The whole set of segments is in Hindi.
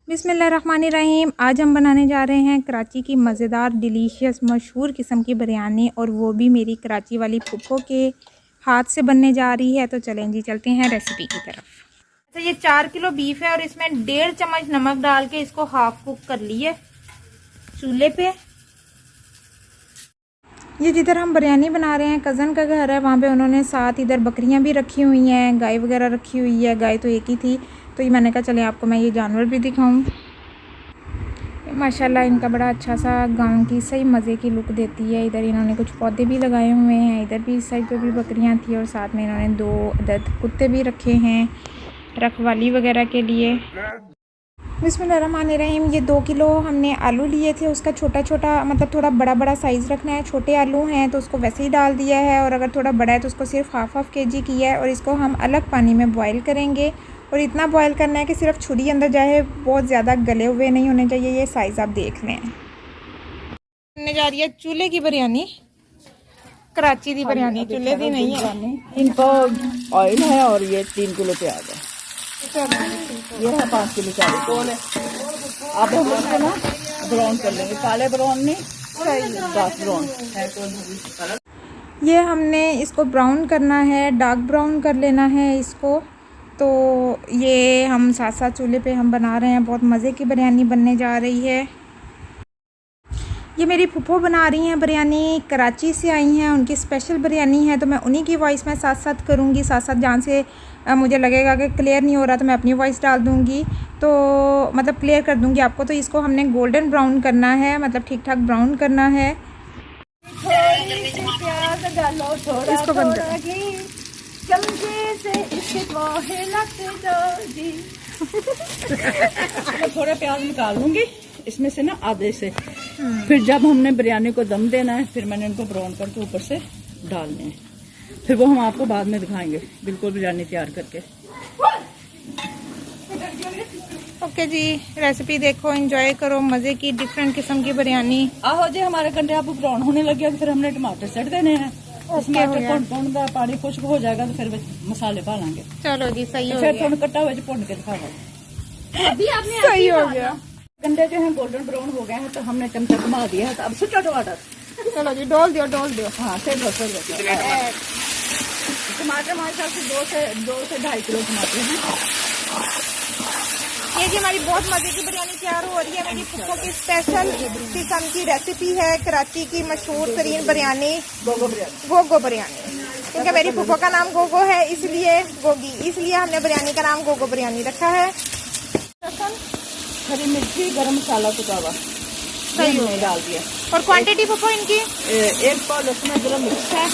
बिस्मिल्लाहिर्रहमानिर्रहीम। आज हम बनाने जा रहे हैं कराची की मज़ेदार डिलीशियस मशहूर किस्म की बिरयानी, और वो भी मेरी कराची वाली फुप्पो के हाथ से बनने जा रही है। तो चलें जी, चलते हैं रेसिपी की तरफ। तो ये 4 किलो बीफ है और इसमें 1.5 चम्मच नमक डाल के इसको हाफ कुक कर लिए चूल्हे पे। ये जिधर हम बिरयानी बना रहे हैं कज़न का घर है, वहाँ पे उन्होंने साथ इधर बकरियाँ भी रखी हुई हैं, गाय वगैरह रखी हुई है। गाय तो एक ही थी, तो ये मैंने कहा चलें आपको मैं ये जानवर भी दिखाऊं। माशाल्लाह इनका बड़ा अच्छा सा गांव की सही मज़े की लुक देती है। इधर इन्होंने कुछ पौधे भी लगाए हुए हैं, इधर भी इस साइड पे भी बकरियां थी, और साथ में इन्होंने 2 अदद कुत्ते भी रखे हैं रखवाली वगैरह के लिए। बिस्मिल्लाहिर्रहमानिर्रहीम। ये 2 किलो हमने आलू लिए थे, उसका छोटा छोटा मतलब थोड़ा बड़ा बड़ा साइज़ रखना है। छोटे आलू हैं तो उसको वैसे ही डाल दिया है, और अगर थोड़ा बड़ा है तो उसको सिर्फ हाफ kg किया है, और इसको हम अलग पानी में बॉयल करेंगे। और इतना बॉयल करना है कि सिर्फ छुरी अंदर जाए, बहुत ज़्यादा गले हुए नहीं होने चाहिए। ये साइज़ आप देख लें। बनने जा रही है चूल्हे की बिरयानी, कराची की बिरयानी चूल्हे की नहीं है। इनको ऑयल है और ये 3 किलो प्याज है, ये है 5 किलो चावल। आप इसको ना ब्राउन कर लेंगे, काले ब्राउन नहीं, डार्क ब्राउन है तो। ये हमने इसको ब्राउन करना है, डार्क ब्राउन कर लेना है इसको। तो ये हम साथ साथ चूल्हे पे हम बना रहे हैं। बहुत मज़े की बिरयानी बनने जा रही है। ये मेरी फूफो बना रही हैं बिरयानी, कराची से आई हैं, उनकी स्पेशल बिरयानी है। तो मैं उन्हीं की वॉइस में साथ साथ करूँगी, साथ साथ जहाँ से मुझे लगेगा कि क्लियर नहीं हो रहा तो मैं अपनी वॉइस डाल दूँगी, तो मतलब क्लियर कर दूँगी आपको। तो इसको हमने गोल्डन ब्राउन करना है, मतलब ठीक ठाक ब्राउन करना है। इसको बंद करो। थोड़ा प्याज निकाल लूंगी इसमें से ना, आधे से। फिर जब हमने बिरयानी को दम देना है, फिर मैंने इनको ब्राउन करके ऊपर से डालने हैं। फिर वो हम आपको बाद में दिखाएंगे बिल्कुल बिरयानी तैयार करके। ओके जी, रेसिपी देखो, एंजॉय करो, मज़े की डिफरेंट किस्म की बिरयानी। आहो जी, हमारे कंडे आप ब्राउन होने लगे, फिर हमने टमाटर सट देने हैं। टमाटर पानी खुश्क हो जाएगा तो फिर मसाले पा लेंगे। चलो जी, सही हो गया। फिर थोड़ा कट्टा हुआ भुन के दिखावा। अभी आपने सही हो गया। गंडे जो है गोल्डन ब्राउन हो गए हैं, तो हमने चमचा घुमा दिया है। तो अब सुचा टमाटर, चलो जी, डोल दियो डोल दियो। हाँ से दो टमाटर हमारे साथ से 2 से 2.5 किलो टमाटर हैं। ये जी हमारी बहुत मज़े की बिरयानी तैयार हो रही है। मेरी फुफ्फो की स्पेशल किस्म की रेसिपी है, कराची की मशहूर तरीन बिरयानी, गोगो बिरयानी। क्योंकि मेरी फुफ्फो का नाम गोगो है, इसलिए गोगी, इसलिए हमने बिरयानी का नाम गोगो बिरयानी रखा है। हरी मिर्ची, गरम मसाला कुटा हुआ सही हो डाल दिया। और क्वांटिटी फुफ्फो इनकी 1 पाव लहसुन अदरक मिर्च है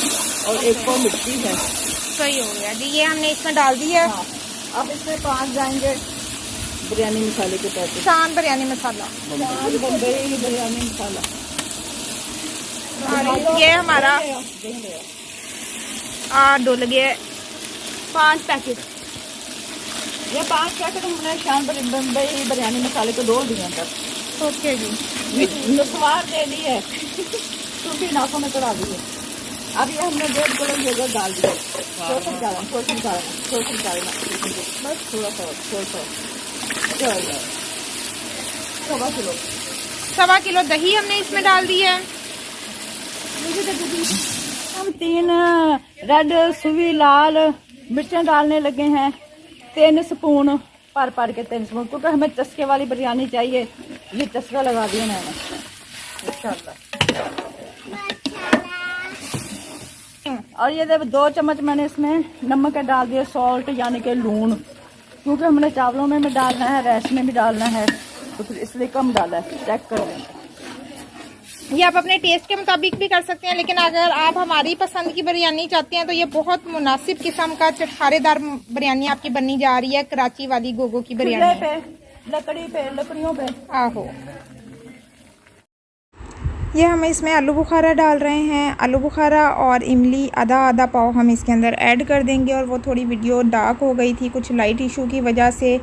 और 1 पाव मिर्ची है। सही हो गया जी, ये हमने इसमें डाल दी है। हाँ, अब इसमें 5 जाएंगे बिरयानी मसाले के पैकेट। शान बिरयानी मसाला, बम्बई बिरयानी मसाला। और ये हमारा डुल गया 5 पैकेट। ये 5 पैकेट हमने शान बम्बई बिरयानी मसाले को डोल दिए अंदर। ओके जी, नस्वार दे दी है क्योंकि नाकों में चढ़ा दी है। अब ये हमने 1.5 किलो योगर्ट डाल दिया। बस थोड़ा सा 1.25 किलो दही हमने इसमें डाल दी है। हम 3 रेड सुवी लाल मिर्चें डालने लगे हैं, 3 स्पून पर के 3 स्पून, क्योंकि हमें चस्के वाली बिरयानी चाहिए। ये चस्का लगा दिया मैंने इंशाल्लाह। और ये 2 चम्मच मैंने इसमें नमक डाल दिया, सॉल्ट यानी कि लून, क्योंकि हमने चावलों में भी डालना है, राइस में भी डालना है, तो फिर इसलिए कम डाला है। चेक कर लें, ये आप अपने टेस्ट के मुताबिक भी कर सकते हैं, लेकिन अगर आप हमारी पसंद की बिरयानी चाहते हैं तो ये बहुत मुनासिब किस्म का चटखारेदार बिरयानी आपकी बननी जा रही है, कराची वाली गोगो की बिरयानी पे, लकड़ियों पे। आहो, ये हम इसमें आलू बुखारा डाल रहे हैं। आलू बुखारा और इमली आधा पाव हम इसके अंदर ऐड कर देंगे। और वो थोड़ी वीडियो डार्क हो गई थी कुछ लाइट इशू की वजह से,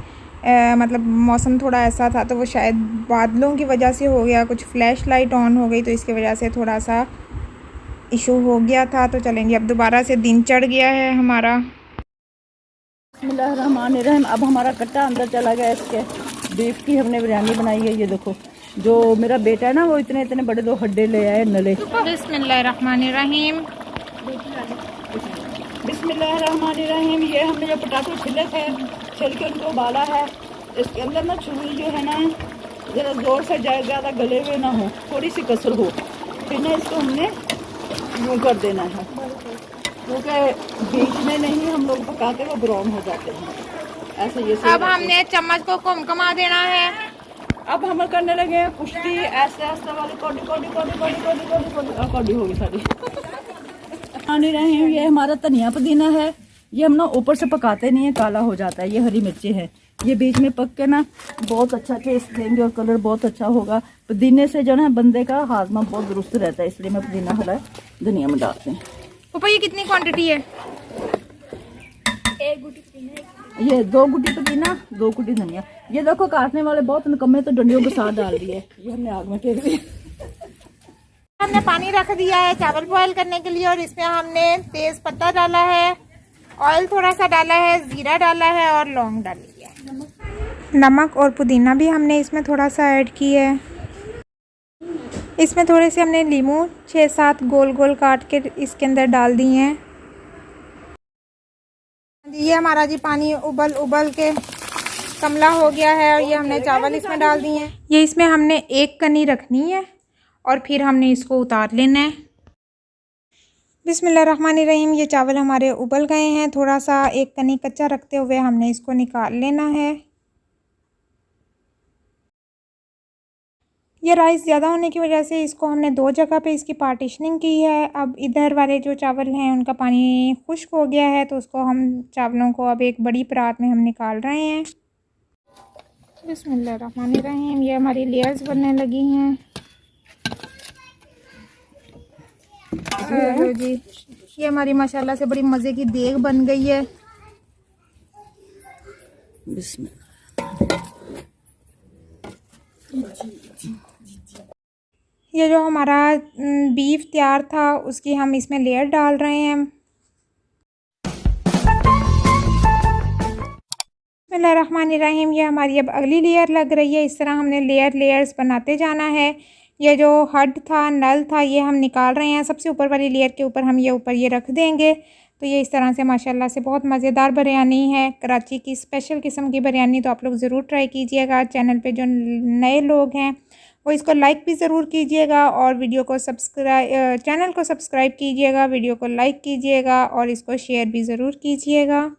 मतलब मौसम थोड़ा ऐसा था, तो वो शायद बादलों की वजह से हो गया, कुछ फ्लैश लाइट ऑन हो गई, तो इसकी वजह से थोड़ा सा इशू हो गया था। तो चलेंगे, अब दोबारा से दिन चढ़ गया है हमारा। बिस्मिल्लाहिर्रहमानिर्रहीम। अब हमारा कट्टा अंदर चला गया इसके। बीफ की हमने बिरयानी बनाई है। ये देखो, जो मेरा बेटा है ना, वो इतने इतने बड़े 2 हड्डे ले आए नले। बिस्मिल्लाहिर्रहमानिर्रहीम। बिस्मिल्लाहिर्रहमानिर्रहीम। ये हमने जो पटाखे छिले थे, छिल के उनको उबाला है। इसके अंदर ना छुरी जो है ना, ज़रा ज़ोर से जाए, ज़्यादा गले हुए ना हो, थोड़ी सी कसर हो, फिर ना इसको हमने यूँ कर देना है, क्योंकि बीच में नहीं हम लोग पकाते वो ब्राउन हो जाते हैं ऐसे। ये अब हमने चम्मच को घुमा देना है। अब हम करने लगे हैं कुश्ती, ऐसे ऐसे वाली कोडी कोडी कोडी कोडी कोडी कोडी कोडी कोडी होगी सारी। खाने रहे हैं। ये हमारा धनिया पुदीना है, ये हम ना ऊपर से पकाते नहीं है, काला हो जाता है। ये हरी मिर्ची है, ये बीच में पक के ना बहुत अच्छा टेस्ट देंगे और कलर बहुत अच्छा होगा। पुदीने से जो है बंदे का हाजमा बहुत दुरुस्त रहता है, इसलिए मैं पुदीना हरा धनिया में डालते हैं। पापा ये कितनी क्वांटिटी है? 1 गुटी पुदीना, ये 2 गुटी पुदीना, 2 गुटी धनिया। ये देखो काटने वाले बहुत निकम्मे, तो डंडियों के साथ डाल दिए। ये हमने आग में टेक दिया। हमने पानी रख दिया है चावल बॉयल करने के लिए, और इसमें हमने तेज पत्ता डाला है, ऑयल थोड़ा सा डाला है, जीरा डाला है और लौंग डाली है। नमक और पुदीना भी हमने इसमें थोड़ा सा ऐड किया है। इसमें थोड़े से हमने नींबू 6-7 गोल गोल काट के इसके अंदर डाल दिए हैं। ये हमारा जी पानी उबल उबल के कमला हो गया है, और ये हमने चावल इसमें डाल दिए हैं। ये इसमें हमने 1 कनी रखनी है और फिर हमने इसको उतार लेना है। बिस्मिल्लाहिर्रहमानिर्रहीम। ये चावल हमारे उबल गए हैं, थोड़ा सा 1 कनी कच्चा रखते हुए हमने इसको निकाल लेना है। ये राइस ज़्यादा होने की वजह से इसको हमने 2 जगह पे इसकी पार्टीशनिंग की है। अब इधर वाले जो चावल हैं उनका पानी खुश्क हो गया है, तो उसको हम चावलों को अब एक बड़ी परात में हम निकाल रहे हैं। बिस्मिल्लाहिर्रहमानिर्रहीम। ये हमारी लेयर्स बनने लगी हैं। जी, ये हमारी माशाल्लाह से बड़ी मज़े की देग बन गई है। ये जो हमारा बीफ तैयार था उसकी हम इसमें लेयर डाल रहे हैं। बिस्मिल्लाहिर्रहमानिर्रहीम। ये हमारी अब अगली लेयर लग रही है। इस तरह हमने लेयर्स बनाते जाना है। ये जो हड था, नल था, ये हम निकाल रहे हैं। सबसे ऊपर वाली लेयर के ऊपर हम ये ऊपर ये रख देंगे, तो ये इस तरह से माशाल्लाह से बहुत मज़ेदार बिरयानी है। कराची की स्पेशल किस्म की बिरयानी, तो आप लोग ज़रूर ट्राई कीजिएगा। चैनल पे जो नए लोग हैं वो इसको लाइक भी ज़रूर कीजिएगा, और वीडियो को चैनल को सब्सक्राइब कीजिएगा, वीडियो को लाइक कीजिएगा और इसको शेयर भी ज़रूर कीजिएगा।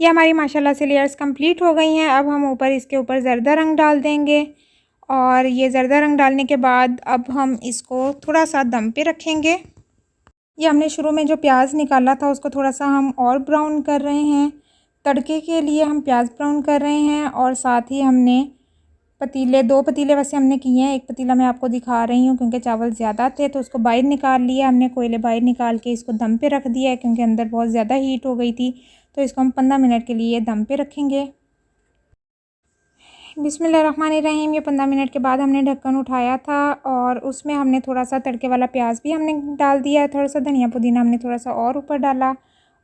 ये हमारी माशाल्लाह से लेयर्स कंप्लीट हो गई हैं। अब हम ऊपर इसके ऊपर ज़र्दा रंग डाल देंगे, और ये ज़र्दा रंग डालने के बाद अब हम इसको थोड़ा सा दम पे रखेंगे। ये हमने शुरू में जो प्याज निकाला था उसको थोड़ा सा हम और ब्राउन कर रहे हैं। तड़के के लिए हम प्याज ब्राउन कर रहे हैं, और साथ ही हमने 2 पतीले वैसे हमने किए हैं। 1 पतीला मैं आपको दिखा रही हूँ क्योंकि चावल ज़्यादा थे, तो उसको बाहर निकाल लिया हमने, कोयले बाहर निकाल के इसको दम पे रख दिया है, क्योंकि अंदर बहुत ज़्यादा हीट हो गई थी। तो इसको हम 15 मिनट के लिए दम पे रखेंगे। बिस्मिल्लाहिर्रहमानिर्रहीम। ये 15 मिनट के बाद हमने ढक्कन उठाया था, और उसमें हमने थोड़ा सा तड़के वाला प्याज भी हमने डाल दिया, थोड़ा सा धनिया पुदीना हमने थोड़ा सा और ऊपर डाला,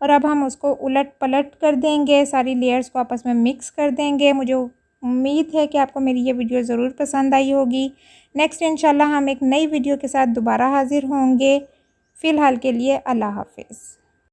और अब हम उसको उलट पलट कर देंगे, सारी लेयर्स को आपस में मिक्स कर देंगे। मुझे उम्मीद है कि आपको मेरी ये वीडियो ज़रूर पसंद आई होगी। नेक्स्ट इंशाल्लाह हम एक नई वीडियो के साथ दोबारा हाज़िर होंगे। फ़िलहाल के लिए अल्लाह हाफ़िज़।